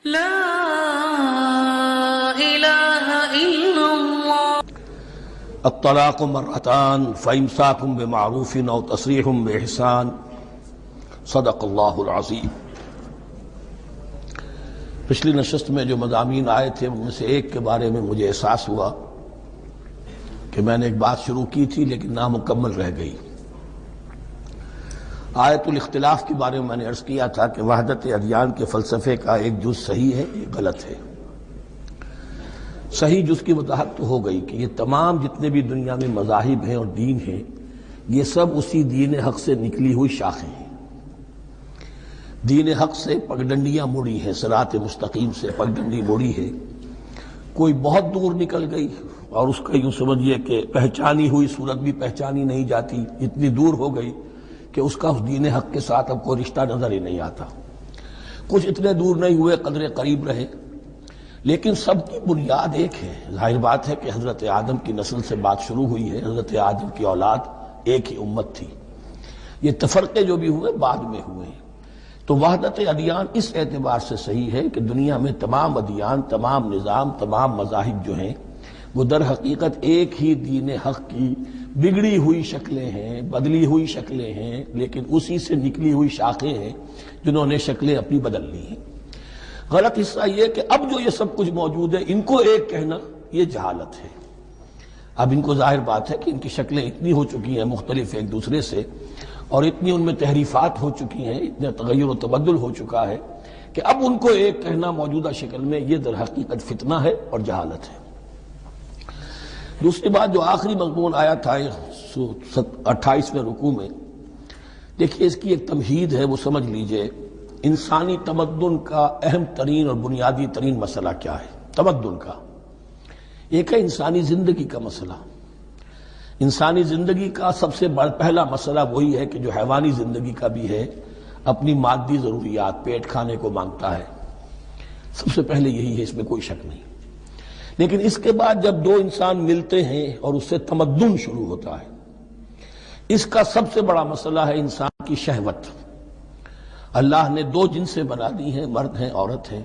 لا إله إلا الله. الطلاق مرتان فإمساك بمعروف أو تسريح بإحسان صدق اللہ العظیم۔ پچھلی نشست میں جو مضامین آئے تھے ان میں سے ایک کے بارے میں مجھے احساس ہوا کہ میں نے ایک بات شروع کی تھی لیکن نامکمل رہ گئی۔ آیت الاختلاف کے بارے میں میں نے عرض کیا تھا کہ وحدت ادیان کے فلسفے کا ایک جز صحیح ہے، ایک غلط ہے۔ صحیح جز کی وضاحت تو ہو گئی کہ یہ تمام جتنے بھی دنیا میں مذاہب ہیں اور دین ہیں یہ سب اسی دین حق سے نکلی ہوئی شاخیں ہیں۔ دین حق سے پگڈنڈیاں مڑی ہیں، صراط مستقیم سے پگڈنڈی مڑی ہے، کوئی بہت دور نکل گئی اور اس کا یوں سمجھیے کہ پہچانی ہوئی صورت بھی پہچانی نہیں جاتی، اتنی دور ہو گئی کہ اس کا اس دین حق کے ساتھ اب کوئی رشتہ نظر ہی نہیں آتا۔ کچھ اتنے دور نہیں ہوئے، قدرے قریب رہے، لیکن سب کی بنیاد ایک ہے۔ ظاہر بات ہے کہ حضرت آدم کی نسل سے بات شروع ہوئی ہے، حضرت آدم کی اولاد ایک ہی امت تھی۔ یہ تفرقے جو بھی ہوئے بعد میں ہوئے ہیں۔ تو وحدت ادیان اس اعتبار سے صحیح ہے کہ دنیا میں تمام ادیان، تمام نظام، تمام مذاہب جو ہیں وہ در حقیقت ایک ہی دین حق کی بگڑی ہوئی شکلیں ہیں، بدلی ہوئی شکلیں ہیں، لیکن اسی سے نکلی ہوئی شاخیں ہیں جنہوں نے شکلیں اپنی بدل لی ہیں۔ غلط حصہ یہ کہ اب جو یہ سب کچھ موجود ہے ان کو ایک کہنا یہ جہالت ہے۔ اب ان کو ظاہر بات ہے کہ ان کی شکلیں اتنی ہو چکی ہیں مختلف ایک دوسرے سے، اور اتنی ان میں تحریفات ہو چکی ہیں، اتنا تغیر و تبدل ہو چکا ہے کہ اب ان کو ایک کہنا موجودہ شکل میں یہ در حقیقت فتنہ ہے اور جہالت ہے۔ دوسری بات جو آخری مضمون آیا تھا 28ویں رکوع میں، دیکھیے اس کی ایک تمہید ہے، وہ سمجھ لیجئے۔ انسانی تمدن کا اہم ترین اور بنیادی ترین مسئلہ کیا ہے تمدن کا؟ ایک ہے انسانی زندگی کا مسئلہ۔ انسانی زندگی کا سب سے پہلا مسئلہ وہی ہے کہ جو حیوانی زندگی کا بھی ہے، اپنی مادی ضروریات، پیٹ کھانے کو مانگتا ہے، سب سے پہلے یہی ہے، اس میں کوئی شک نہیں۔ لیکن اس کے بعد جب دو انسان ملتے ہیں اور اس سے تمدن شروع ہوتا ہے، اس کا سب سے بڑا مسئلہ ہے انسان کی شہوت۔ اللہ نے دو جنسیں بنا دی ہیں، مرد ہیں، عورت ہیں،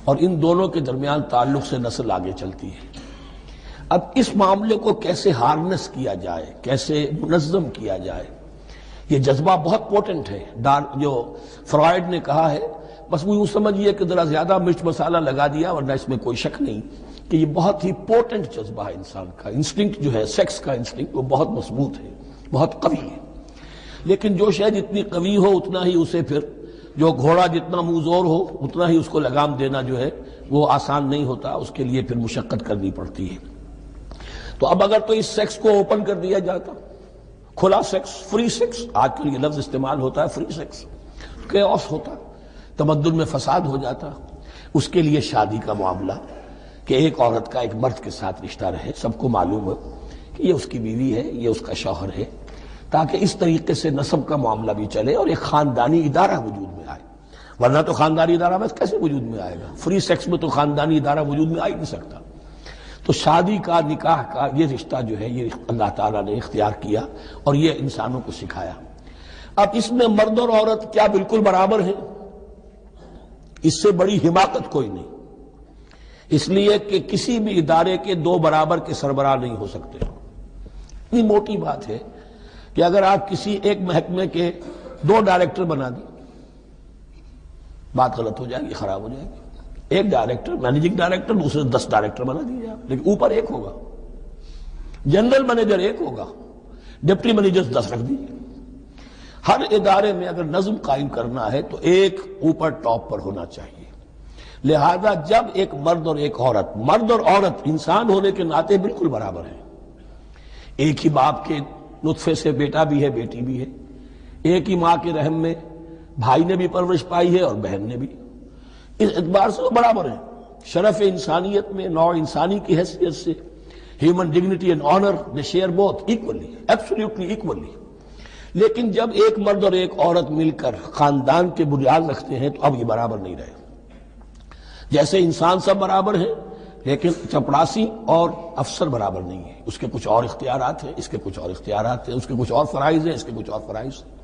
اور ان دونوں کے درمیان تعلق سے نسل آگے چلتی ہے۔ اب اس معاملے کو کیسے ہارنس کیا جائے، کیسے منظم کیا جائے، یہ جذبہ بہت پوٹنٹ ہے۔ جو فرائڈ نے کہا ہے، بس وہ یوں سمجھیے کہ ذرا زیادہ مرچ مسالہ لگا دیا، ورنہ اس میں کوئی شک نہیں کہ یہ بہت ہی پوٹنٹ جذبہ ہے انسان کا۔ انسٹنکٹ جو ہے، سیکس کا انسٹنکٹ، وہ بہت مضبوط ہے، بہت قوی ہے۔ لیکن جو شے جتنی قوی ہو اتنا ہی اسے پھر، جو گھوڑا جتنا منہ زور ہو اتنا ہی اس کو لگام دینا جو ہے وہ آسان نہیں ہوتا، اس کے لیے پھر مشقت کرنی پڑتی ہے۔ تو اب اگر تو اس سیکس کو اوپن کر دیا جاتا، کھلا سیکس، فری سیکس، آج کل یہ لفظ استعمال ہوتا ہے، فری سیکس، کیوس ہوتا، تمدن میں فساد ہو جاتا۔ اس کے لیے شادی کا معاملہ کہ ایک عورت کا ایک مرد کے ساتھ رشتہ رہے، سب کو معلوم ہو کہ یہ اس کی بیوی ہے، یہ اس کا شوہر ہے، تاکہ اس طریقے سے نسب کا معاملہ بھی چلے اور ایک خاندانی ادارہ وجود میں آئے۔ ورنہ تو خاندانی ادارہ بس کیسے وجود میں آئے گا؟ فری سیکس میں تو خاندانی ادارہ وجود میں آ ہی نہیں سکتا۔ تو شادی کا، نکاح کا یہ رشتہ جو ہے یہ اللہ تعالیٰ نے اختیار کیا اور یہ انسانوں کو سکھایا۔ اب اس میں مرد اور عورت کیا بالکل برابر ہیں؟ اس سے بڑی حماقت کوئی نہیں، اس لیے کہ کسی بھی ادارے کے دو برابر کے سربراہ نہیں ہو سکتے۔ اتنی موٹی بات ہے کہ اگر آپ کسی ایک محکمے کے دو ڈائریکٹر بنا دیں، بات غلط ہو جائے گی، خراب ہو جائے گی۔ ایک ڈائریکٹر، مینیجنگ ڈائریکٹر، دوسرے 10 ڈائریکٹر بنا دیے آپ، لیکن اوپر ایک ہوگا، جنرل مینیجر ایک ہوگا، ڈپٹی مینیجر 10 رکھ دیجیے۔ ہر ادارے میں اگر نظم قائم کرنا ہے تو ایک اوپر ٹاپ پر ہونا چاہیے۔ لہذا جب ایک مرد اور ایک عورت، مرد اور عورت انسان ہونے کے ناطے بالکل برابر ہیں، ایک ہی باپ کے نطفے سے بیٹا بھی ہے، بیٹی بھی ہے، ایک ہی ماں کے رحم میں بھائی نے بھی پرورش پائی ہے اور بہن نے بھی، اس اعتبار سے وہ برابر ہیں۔ شرف انسانیت میں، نوع انسانی کی حیثیت سے، human dignity and honour, they share both equally, absolutely equally. لیکن جب ایک مرد اور ایک عورت مل کر خاندان کے بنیاد رکھتے ہیں تو اب یہ برابر نہیں رہے۔ جیسے انسان سب برابر ہیں، لیکن چپڑاسی اور افسر برابر نہیں ہے، اس کے کچھ اور اختیارات ہیں، اس کے کچھ اور اختیارات ہیں، اس کے کچھ اور فرائض ہیں، اس کے کچھ اور فرائض ہیں۔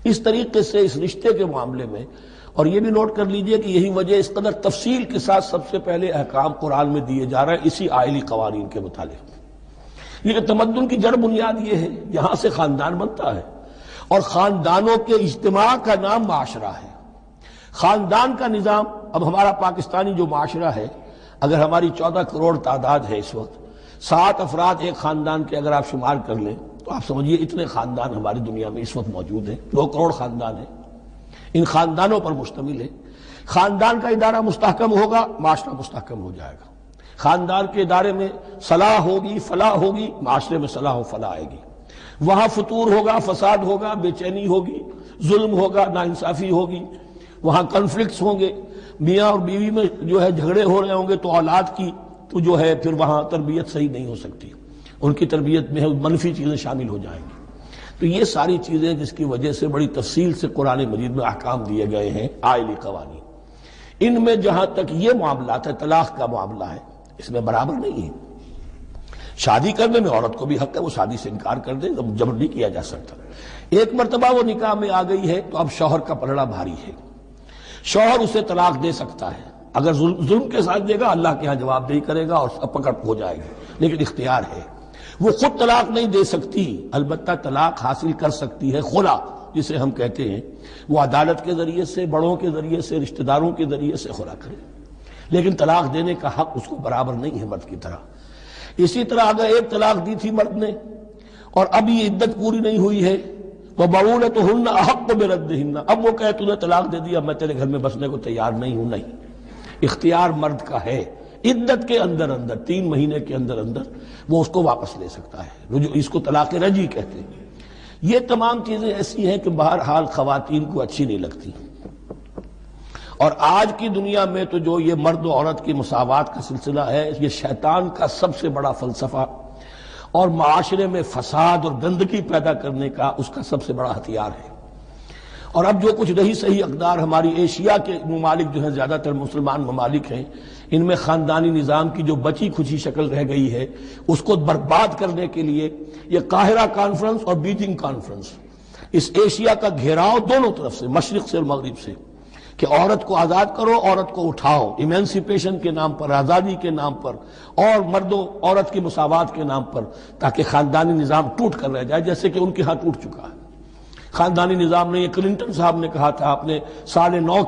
اس طریقے سے اس رشتے کے معاملے میں اور یہ بھی نوٹ کر لیجئے کہ یہی وجہ اس قدر تفصیل کے ساتھ سب سے پہلے احکام قرآن میں دیے جا رہے ہیں اسی آئلی قوانین کے متعلق۔ یہ تمدن کی جڑ بنیاد یہ ہے، یہاں سے خاندان بنتا ہے، اور خاندانوں کے اجتماع کا نام معاشرہ ہے۔ خاندان کا نظام، اب ہمارا پاکستانی جو معاشرہ ہے، اگر ہماری 14 کروڑ تعداد ہے اس وقت، 7 افراد ایک خاندان کے اگر آپ شمار کر لیں تو آپ سمجھیے اتنے خاندان ہماری دنیا میں اس وقت موجود ہیں، 2 کروڑ خاندان ہیں، ان خاندانوں پر مشتمل ہے۔ خاندان کا ادارہ مستحکم ہوگا، معاشرہ مستحکم ہو جائے گا۔ خاندان کے ادارے میں صلاح ہوگی، فلاح ہوگی، معاشرے میں صلاح و فلاح آئے گی۔ وہاں فتور ہوگا، فساد ہوگا، بے چینی ہوگی، ظلم ہوگا، ناانصافی ہوگی، وہاں کنفلکٹس ہوں گے، میاں اور بیوی میں جو ہے جھگڑے ہو رہے ہوں گے تو اولاد کی تو جو ہے پھر وہاں تربیت صحیح نہیں ہو سکتی، ان کی تربیت میں منفی چیزیں شامل ہو جائیں گی۔ تو یہ ساری چیزیں جس کی وجہ سے بڑی تفصیل سے قرآن مجید میں احکام دیے گئے ہیں آئلی قوانین۔ ان میں جہاں تک یہ معاملات ہے، طلاق کا معاملہ ہے، اس میں برابر نہیں ہے۔ شادی کرنے میں عورت کو بھی حق ہے، وہ شادی سے انکار کر دے، جبر نہیں کیا جا سکتا۔ ایک مرتبہ وہ نکاح میں آ گئی ہے تو اب شوہر کا پلڑا بھاری ہے، شوہر اسے طلاق دے سکتا ہے، اگر ظلم کے ساتھ دے گا اللہ کے ہاں جواب دہی کرے گا اور پکڑ ہو جائے گی، لیکن اختیار ہے۔ وہ خود طلاق نہیں دے سکتی، البتہ طلاق حاصل کر سکتی ہے، خلا جسے ہم کہتے ہیں، وہ عدالت کے ذریعے سے، بڑوں کے ذریعے سے، رشتہ داروں کے ذریعے سے خلا کرے، لیکن طلاق دینے کا حق اس کو برابر نہیں ہے مرد کی طرح۔ اسی طرح اگر ایک طلاق دی تھی مرد نے اور اب یہ عدت پوری نہیں ہوئی ہے، وَبَعُولَتُهُنَّ أَحَقُّ بِرَدِّهِنَّ، اب وہ کہے تو نے طلاق دے دیا، میں تیرے گھر میں بسنے کو تیار نہیں ہوں، نہیں، اختیار مرد کا ہے، عدت کے اندر 3 مہینے کے اندر وہ اس کو واپس لے سکتا ہے، اس کو طلاق رجعی کہتے ہیں۔ یہ تمام چیزیں ایسی ہیں کہ بہرحال خواتین کو اچھی نہیں لگتی، اور آج کی دنیا میں تو جو یہ مرد و عورت کی مساوات کا سلسلہ ہے، یہ شیطان کا سب سے بڑا فلسفہ اور معاشرے میں فساد اور گندگی پیدا کرنے کا اس کا سب سے بڑا ہتھیار ہے۔ اور اب جو کچھ رہی صحیح اقدار ہماری ایشیا کے ممالک جو ہیں، زیادہ تر مسلمان ممالک ہیں، ان میں خاندانی نظام کی جو بچی کھچی شکل رہ گئی ہے اس کو برباد کرنے کے لیے یہ قاہرہ کانفرنس اور بیجنگ کانفرنس، اس ایشیا کا گھیراؤ دونوں طرف سے، مشرق سے اور مغرب سے، کہ عورت کو آزاد کرو، عورت کو اٹھاؤ، ایمینسیپیشن کے نام پر، آزادی کے نام پر، اور مرد و عورت کی مساوات کے نام پر، تاکہ خاندانی نظام ٹوٹ کر رہ جائے، جیسے کہ ان کے ہاں ٹوٹ چکا ہے خاندانی نظام نے۔ یہ کلنٹن صاحب نے کہا تھا اپنے 9.5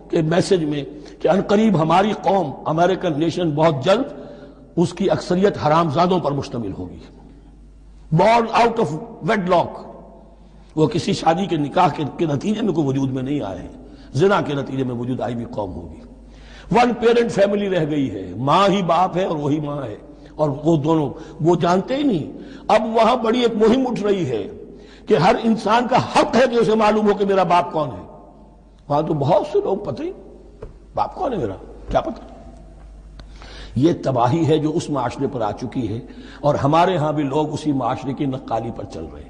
کے میسج میں کہ عنقریب ہماری قوم، امریکن نیشن، بہت جلد اس کی اکثریت حرام زادوں پر مشتمل ہوگی، born out of wedlock, وہ کسی شادی کے نکاح کے نتیجے میں کوئی وجود میں نہیں آئے ہیں، زنا کے نتیجے میں وجود آئی بھی قوم ہوگی۔ 1 پیرنٹ فیملی رہ گئی ہے، ماں ہی باپ ہے اور وہی ماں ہے، اور وہ دونوں وہ جانتے ہی نہیں۔ اب وہاں بڑی ایک مہم اٹھ رہی ہے کہ ہر انسان کا حق ہے کہ اسے معلوم ہو کہ میرا باپ کون ہے۔ وہاں تو بہت سے لوگ پتہ ہی باپ کون ہے میرا، کیا پتہ۔ یہ تباہی ہے جو اس معاشرے پر آ چکی ہے، اور ہمارے ہاں بھی لوگ اسی معاشرے کی نقالی پر چل رہے ہیں۔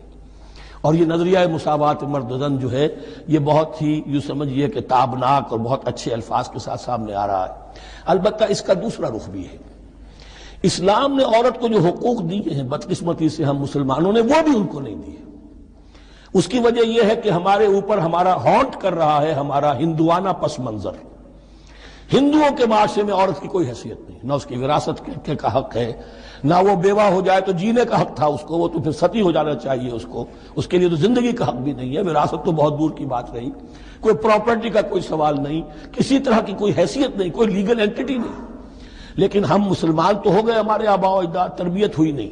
اور یہ نظریہ مساوات مرد و زن جو ہے یہ بہت ہی یوں سمجھیے کہ تابناک اور بہت اچھے الفاظ کے ساتھ سامنے آ رہا ہے۔ البتہ اس کا دوسرا رخ بھی ہے، اسلام نے عورت کو جو حقوق دیے ہیں بدقسمتی سے ہم مسلمانوں نے وہ بھی ان کو نہیں دیے۔ اس کی وجہ یہ ہے کہ ہمارے اوپر ہمارا ہانٹ کر رہا ہے ہمارا ہندوانہ پس منظر۔ ہندوؤں کے معاشرے میں عورت کی کوئی حیثیت نہیں، نہ اس کی وراثت کا حق ہے، نہ وہ بیوہ ہو جائے تو جینے کا حق تھا اس کو، وہ تو پھر ستی ہو جانا چاہیے اس کو، اس کے لیے تو زندگی کا حق بھی نہیں ہے، وراثت تو بہت دور کی بات رہی، کوئی پراپرٹی کا کوئی سوال نہیں، کسی طرح کی کوئی حیثیت نہیں، کوئی لیگل اینٹیٹی نہیں۔ لیکن ہم مسلمان تو ہو گئے، ہمارے آباء و اجداد، تربیت ہوئی نہیں،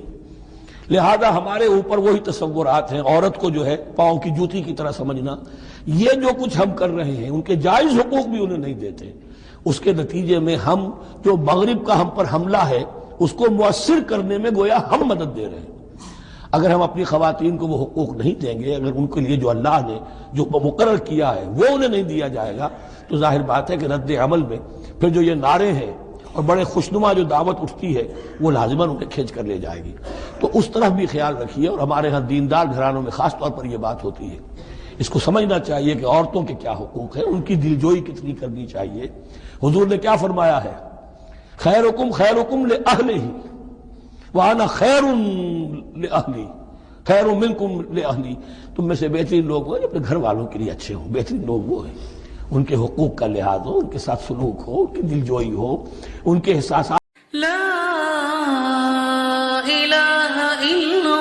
لہذا ہمارے اوپر وہی تصورات ہیں، عورت کو جو ہے پاؤں کی جوتی کی طرح سمجھنا۔ یہ جو کچھ ہم کر رہے ہیں ان کے جائز حقوق بھی انہیں نہیں دیتے، اس کے نتیجے میں ہم جو مغرب کا ہم پر حملہ ہے اس کو مؤثر کرنے میں گویا ہم مدد دے رہے ہیں۔ اگر ہم اپنی خواتین کو وہ حقوق نہیں دیں گے، اگر ان کے لیے جو اللہ نے جو مقرر کیا ہے وہ انہیں نہیں دیا جائے گا، تو ظاہر بات ہے کہ رد عمل میں پھر جو یہ نعرے ہیں اور بڑے خوشنما جو دعوت اٹھتی ہے وہ لازماً انہیں کھینچ کر لے جائے گی۔ تو اس طرف بھی خیال رکھیے، اور ہمارے ہاں دیندار گھرانوں میں خاص طور پر یہ بات ہوتی ہے، اس کو سمجھنا چاہیے کہ عورتوں کے کیا حقوق ہیں، ان کی دلجوئی کتنی کرنی چاہیے۔ حضور نے کیا فرمایا ہے؟ خیرکم خیرکم لأہلہ وانا خیر لأہلی، خیر منکم لأہلی، تم میں سے بہترین لوگ وہ جو اپنے گھر والوں کے لیے اچھے ہوں، بہترین لوگ وہ ہیں۔ ان کے حقوق کا لحاظ ہو، ان کے ساتھ سلوک ہو، ان کی دلجوئی ہو، ان کے احساسات لا إله إلا